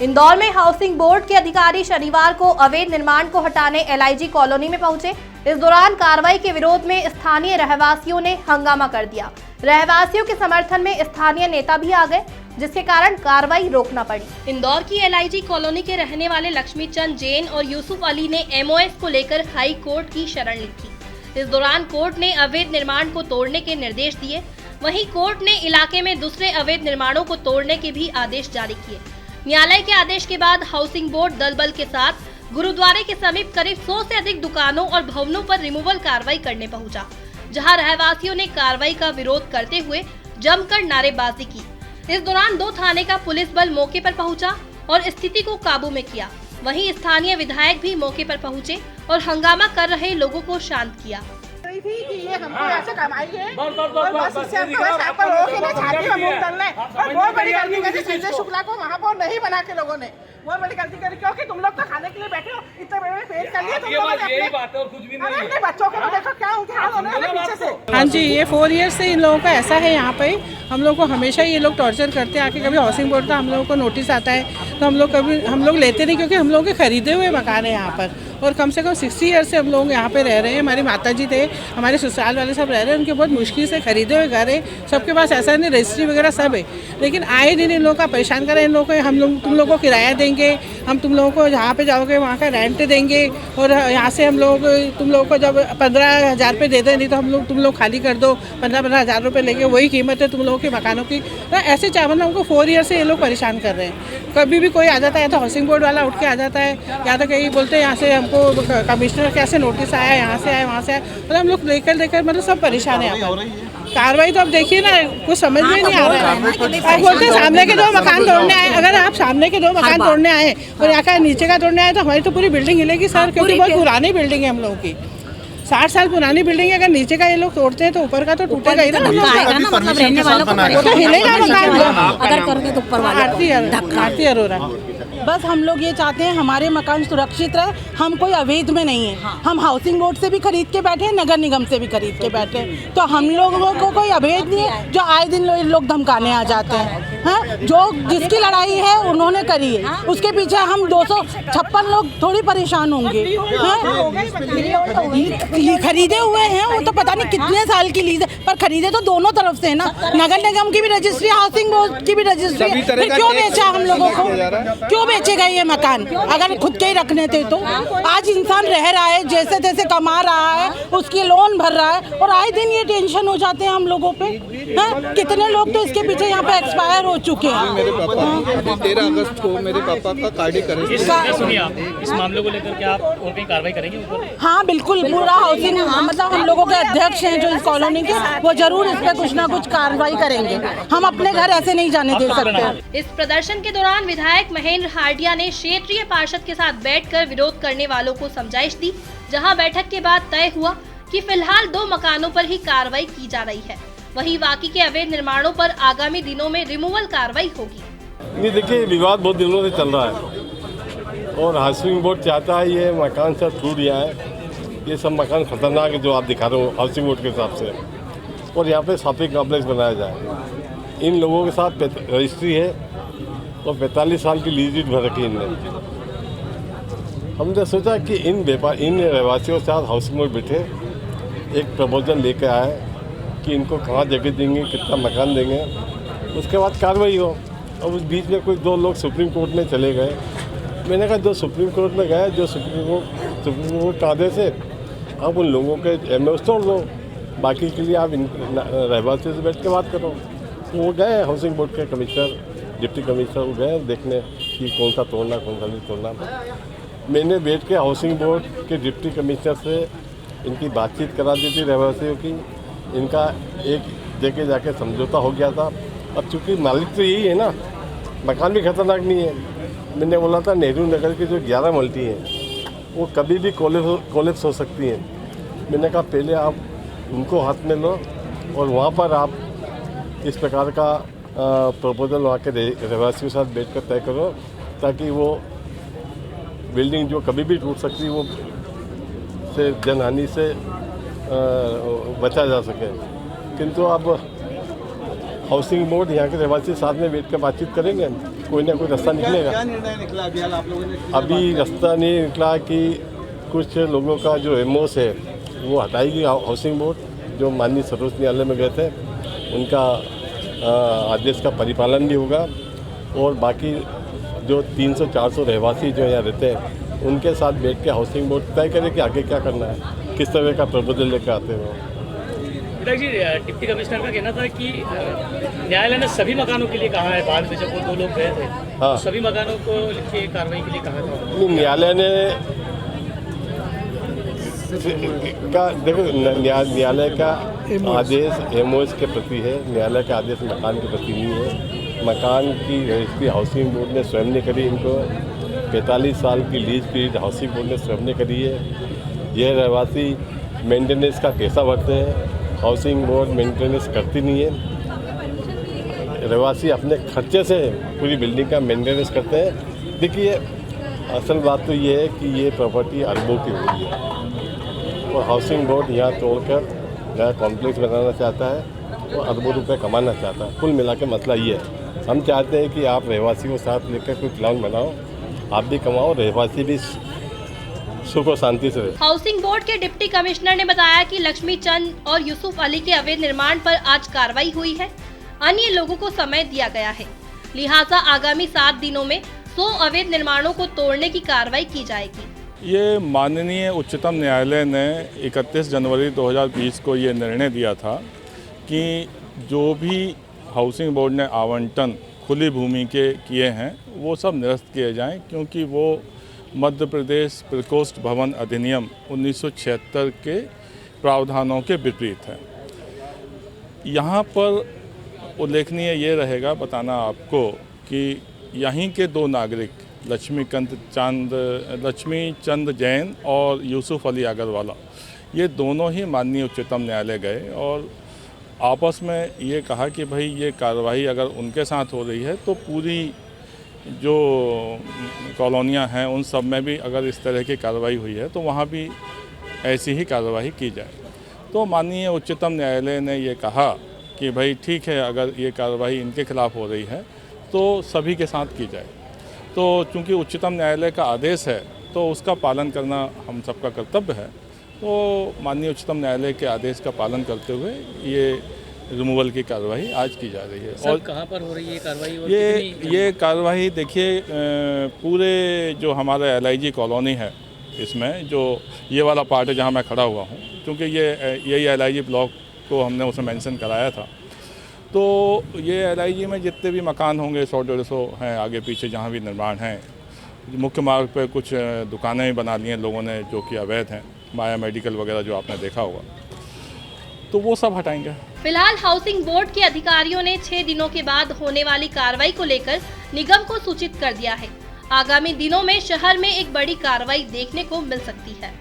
इंदौर में housing board के अधिकारी शनिवार को अवैध निर्माण को हटाने LIG कॉलोनी में पहुंचे। इस दौरान कार्रवाई के विरोध में स्थानीय रहवासियों ने हंगामा कर दिया। रहवासियों के समर्थन में स्थानीय नेता भी आ गए, जिसके कारण कार्रवाई रोकना पड़ी। इंदौर की LIG कॉलोनी के रहने वाले लक्ष्मीचंद जैन और यूसुफ अली ने MOS को लेकर हाई कोर्ट की शरण ली थी। इस दौरान कोर्ट ने अवैध निर्माण को तोड़ने के निर्देश दिए। वहीं कोर्ट ने इलाके में दूसरे अवैध निर्माणों को तोड़ने के भी आदेश जारी किए। न्यायालय के आदेश के बाद हाउसिंग बोर्ड दल बल के साथ गुरुद्वारे के समीप करीब 100 से अधिक दुकानों और भवनों पर रिमूवल कार्रवाई करने पहुंचा, जहां रहवासियों ने कार्रवाई का विरोध करते हुए जमकर नारेबाजी की। इस दौरान 2 थाने का पुलिस बल मौके पर पहुंचा और स्थिति को काबू में किया। वहीं स्थानीय विधायक भी मौके पर पहुंचे और हंगामा कर रहे लोगों को शांत किया। थी कि ये हमको ऐसे कमाएंगे और बस इससे हमको यहाँ पर रोके ना छाती में मुंह डालना है। और बहुत बड़ी गलती करी संजय शुक्ला को महापौर नहीं बना के लोगों ने बहुत बड़ी गलती करी, क्योंकि तुम लोग तो खाने के लिए बैठे हो, इतने बड़े पेड़ कर लिए तुम लोगों ने अपने बच्चों को देखो क्या उठा उन्होंने पीछे से। हाँ जी, ये 4 ईयर से इन लोगों का ऐसा है। यहाँ पे हम लोग को हमेशा ये लोग टॉर्चर करते हैं। आके कभी हाउसिंग बोर्ड का हम लोगों को नोटिस आता है तो हम लोग लेते नहीं, क्योंकि हम लोगों के खरीदे हुए मकान है यहाँ पर। और कम से कम 60 ईयर से हम लोग यहाँ पे रह रहे हैं। हमारी माता जी थे, हमारे ससुराल वाले सब रह रहे हैं, उनके बहुत मुश्किल से खरीदे हुए घर है। सबके पास ऐसा नहीं, रजिस्ट्री वगैरह सब है, लेकिन आए दिन इन लोगों का परेशान करें। इन लोगों को तुम लोगों को किराया देंगे, हम तुम लोगों को जहाँ पे जाओगे वहाँ का रेंट देंगे, और यहाँ से तुम लोगों को जब 15,000 रुपये दे दें, नहीं तो तुम लोग खाली कर दो। 15,000 रुपये लेके वही कीमत है तुम लोगों के मकानों की। तो ऐसे चावल हमको 4 ईयर से ये लोग परेशान कर रहे हैं। कभी भी कोई आ जाता है, या तो हाउसिंग बोर्ड वाला उठ के आ जाता है, या तो कहीं बोलते हैं यहाँ से हमको कमिश्नर कैसे नोटिस आया, यहाँ से आया वहाँ से आया, मतलब हम लोग लेकर मतलब सब परेशान है। यहाँ पर कार्रवाई तो अब देखिए ना, कुछ समझ में नहीं आ रहा है। आप बोलते हैं सामने के 2 मकान तोड़ने आए, अगर आप सामने के 2 मकान तोड़ने आए और यहाँ का नीचे का तोड़ने आए तो हमारी तो पूरी बिल्डिंग हिलेगी सर, क्योंकि बहुत पुरानी बिल्डिंग है हम लोगों की। 60 साल पुरानी बिल्डिंग है। अगर नीचे का ये लोग तोड़ते हैं तो ऊपर का तो टूटेगा ही ना, मतलब रहने वालों को तो हिलेगा मकान। अगर करोगे तो ऊपर वाला आरती अरोरा। बस हम लोग ये चाहते हैं हमारे मकान सुरक्षित रहे। हम कोई अवैध में नहीं है। हम हाउसिंग बोर्ड से भी खरीद के बैठे हैं, नगर निगम से भी खरीद के बैठे हैं, तो हम लोगों को कोई अवैध नहीं है। जो आए दिन लोग धमकाने आ जाते हैं, हाँ, जो जिसकी लड़ाई है उन्होंने करी है, उसके पीछे हम 256 लोग थोड़ी परेशान होंगे। खरीदे हुए हैं, वो तो पता नहीं कितने साल की लीज है, पर खरीदे तो दोनों तरफ से है ना। नगर निगम की भी रजिस्ट्री, हाउसिंग बोर्ड की भी रजिस्ट्री, फिर क्यों बेचा हम लोगों को? क्यों बेचेगा ये मकान? अगर खुद के ही रखने थे तो। आज इंसान रह रहा है, जैसे तैसे कमा रहा है, उसकी लोन भर रहा है, और आए दिन ये टेंशन हो जाते हैं हम लोगों पे। कितने लोग तो इसके पीछे यहाँ पे एक्सपायर हो चुके हैं। मेरे पापा 13 अगस्त को मेरे पापा का कार्डिक अरेस्ट। सुनिए आप इस मामले को लेकर के आप और कहीं कार्रवाई करेंगे? हाँ बिल्कुल, पूरा हाउसिंग मतलब हम लोगों के अध्यक्ष हैं जो इस कॉलोनी के, वो जरूर इस पे कुछ ना कुछ कार्रवाई करेंगे। हम अपने घर ऐसे नहीं जाने दे सकते। इस प्रदर्शन के दौरान विधायक महेंद्र हार्डिया ने क्षेत्रीय पार्षद के साथ बैठकर विरोध करने वालों को समझाइश दी, जहां बैठक के बाद तय हुआ कि फिलहाल 2 मकानों पर ही कार्रवाई की जा रही है। वहीं बाकी के अवैध निर्माणों पर आगामी दिनों में रिमूवल कार्रवाई होगी। नहीं, देखिए विवाद बहुत दिनों से चल रहा है और हाउसिंग बोर्ड चाहता है ये मकान सब टूट जाए। ये सब मकान खतरनाक है जो आप दिखा रहे हो हाउसिंग बोर्ड के हिसाब से, और यहाँ पे शॉपिंग कॉम्प्लेक्स बनाया जाए। इन लोगों के साथ रजिस्ट्री है और 45 साल की लीज भर रखी इनने। हमने सोचा कि इन रहवासियों के साथ हाउसिंग बोर्ड बैठे एक प्रपोजल लेकर आए कि इनको कहाँ जगह देंगे, कितना मकान देंगे, उसके बाद कार्रवाई हो। और उस बीच में कोई 2 लोग सुप्रीम कोर्ट में चले गए। मैंने कहा जो सुप्रीम कोर्ट में गए, जो सुप्रीम कोर्ट का आदेश है, आप उन लोगों के MOS तोड़ दो, बाकी के लिए आप इन रहवासियों से बैठ के बात करो। वो गए हाउसिंग बोर्ड के कमिश्नर, डिप्टी कमिश्नर, वो गए देखने कि कौन सा तोड़ना कौन सा नहीं तोड़ना। मैंने बैठ के हाउसिंग बोर्ड के डिप्टी कमिश्नर से इनकी बातचीत करा दी थी रहवासियों की। इनका एक जगह जाके समझौता हो गया था। अब चूँकि मालिक तो यही है ना, मकान भी खतरनाक नहीं है। मैंने बोला था नेहरू नगर की जो 11 मल्टी हैं वो कभी भी कोलेप्स हो सकती हैं। मैंने कहा पहले आप उनको हाथ में लो और वहाँ पर आप इस प्रकार का प्रपोजल वहाँ के रहवासियों के साथ बैठ कर तय करो, ताकि वो बिल्डिंग जो कभी भी टूट सकती है वो से जनहानि से बचा जा सके। किंतु अब हाउसिंग बोर्ड यहाँ के रहवासी साथ में बैठ कर बातचीत करेंगे कोई ना कोई रास्ता निकलेगा। क्या निर्णय निकला अभी आप लोगों ने? अभी रास्ता नहीं निकला कि कुछ लोगों का जो एमओस है वो हटाएगी हाउसिंग बोर्ड, जो माननीय सर्वोच्च न्यायालय में गए थे उनका आदेश का परिपालन भी होगा, और बाकी जो 300-400 रहवासी जो यहाँ रहते हैं उनके साथ बैठ के हाउसिंग बोर्ड तय करे कि आगे क्या करना है, किस तरह का प्रपोजल लेकर आते हैं। विधायक जी, डिप्टी कमिश्नर का कहना था कि न्यायालय ने सभी मकानों के लिए कहा है, बाद में जब वो 2 लोग गए थे हाँ। तो सभी मकानों को लिखिए कार्रवाई के लिए कहा था। नहीं, न्यायालय ने देखो न्यायालय का आदेश एमओएस के प्रति है, न्यायालय का आदेश मकान के प्रति नहीं है। मकान की रजिस्ट्री हाउसिंग बोर्ड ने स्वयं ने करी, इनको 45 साल की लीज पीरियड हाउसिंग बोर्ड ने स्वयं ने करी है। यह रहवासी मेंटेनेंस का कैसा भरते हैं, हाउसिंग बोर्ड मेंटेनेंस करती नहीं है, रहवासी अपने खर्चे से पूरी बिल्डिंग का मेंटेनेंस करते हैं। देखिए असल बात तो ये है कि ये प्रॉपर्टी अरबों की हुई है और हाउसिंग बोर्ड यहाँ तोड़कर नया कॉम्प्लेक्स बनाना चाहता है और अरबों रुपए कमाना चाहता है। कुल मिला के मसला ये है, हम चाहते हैं कि आप रहवासियों को साथ लेकर कोई प्लान बनाओ, आप भी कमाओ, रहवासी भी सुख और शांति से रहे। हाउसिंग बोर्ड के डिप्टी कमिश्नर ने बताया कि लक्ष्मी चंद और यूसुफ अली के अवैध निर्माण पर आज कार्रवाई हुई है। अन्य लोगों को समय दिया गया है, लिहाजा आगामी 7 दिनों में 100 अवैध निर्माणों को तोड़ने की कार्रवाई की जाएगी। ये माननीय उच्चतम न्यायालय ने 31 जनवरी 2020 को ये निर्णय दिया था कि जो भी हाउसिंग बोर्ड ने आवंटन खुली भूमि के किए हैं वो सब निरस्त किए जाएं, क्योंकि वो मध्य प्रदेश प्रकोष्ठ भवन अधिनियम 1976 के प्रावधानों के विपरीत है। यहाँ पर उल्लेखनीय ये रहेगा बताना आपको कि यहीं के 2 नागरिक लक्ष्मी चंद जैन और यूसुफ अली अग्रवाला, ये दोनों ही माननीय उच्चतम न्यायालय गए और आपस में ये कहा कि भाई ये कार्रवाई अगर उनके साथ हो रही है तो पूरी जो कॉलोनियाँ हैं उन सब में भी अगर इस तरह की कार्रवाई हुई है तो वहाँ भी ऐसी ही कार्रवाई की जाए। तो माननीय उच्चतम न्यायालय ने ये कहा कि भाई ठीक है, अगर ये कार्रवाई इनके खिलाफ़ हो रही है तो सभी के साथ की जाए। तो चूंकि उच्चतम न्यायालय का आदेश है तो उसका पालन करना हम सबका कर्तव्य है। तो माननीय उच्चतम न्यायालय के आदेश का पालन करते हुए ये रिमूवल की कार्रवाई आज की जा रही है। और कहाँ पर हो रही है ये कार्रवाई? और ये कार्रवाई देखिए पूरे जो हमारा LIG कॉलोनी है, इसमें जो ये वाला पार्ट है जहाँ मैं खड़ा हुआ हूँ, क्योंकि यही LIG ब्लॉक को हमने उसमें मेंशन कराया था, तो ये LIG में जितने भी मकान होंगे 100-150 हैं आगे पीछे जहाँ भी निर्माण हैं। मुख्य मार्ग पर कुछ दुकानें भी बना ली हैं लोगों ने जो कि अवैध हैं, माया मेडिकल वगैरह जो आपने देखा होगा, तो वो सब हटाएंगे। फिलहाल हाउसिंग बोर्ड के अधिकारियों ने 6 दिनों के बाद होने वाली कार्रवाई को लेकर निगम को सूचित कर दिया है। आगामी दिनों में शहर में एक बड़ी कार्रवाई देखने को मिल सकती है।